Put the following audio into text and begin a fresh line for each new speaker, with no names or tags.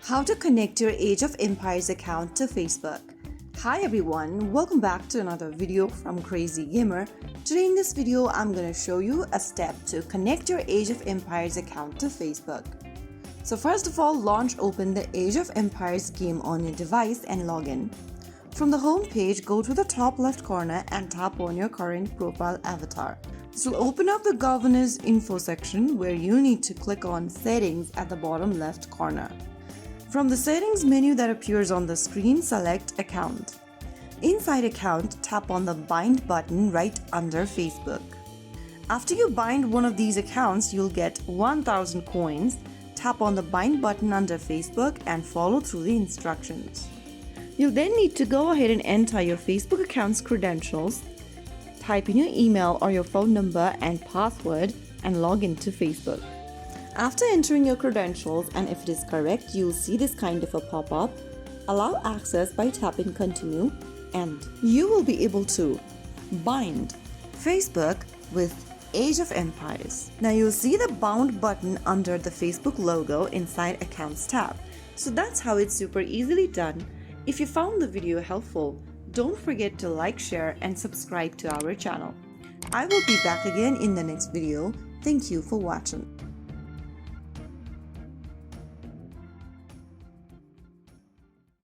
How to connect your Age of Empires account to Facebook. Hi everyone, welcome back to another video from Crazy Gamer. Today in this video, I'm going to show you a step to connect your Age of Empires account to Facebook. So first of all, open the Age of Empires game on your device and log in. From the home page, go to the top left corner and tap on your current profile avatar. This will open up the Governor's info section where you need to click on Settings at the bottom left corner. From the settings menu that appears on the screen, select Account. Inside Account, tap on the Bind button right under Facebook. After you bind one of these accounts, you'll get 1000 coins. Tap on the Bind button under Facebook and follow through the instructions. You'll then need to go ahead and enter your Facebook account's credentials. Type in your email or your phone number and password and log into Facebook. After entering your credentials, and if it is correct, you'll see this kind of a pop-up. Allow access by tapping continue and you will be able to bind Facebook with Age of Empires. Now you'll see the bound button under the Facebook logo inside Accounts tab. So that's how it's super easily done. If you found the video helpful, don't forget to like, share and subscribe to our channel. I will be back again in the next video. Thank you for watching.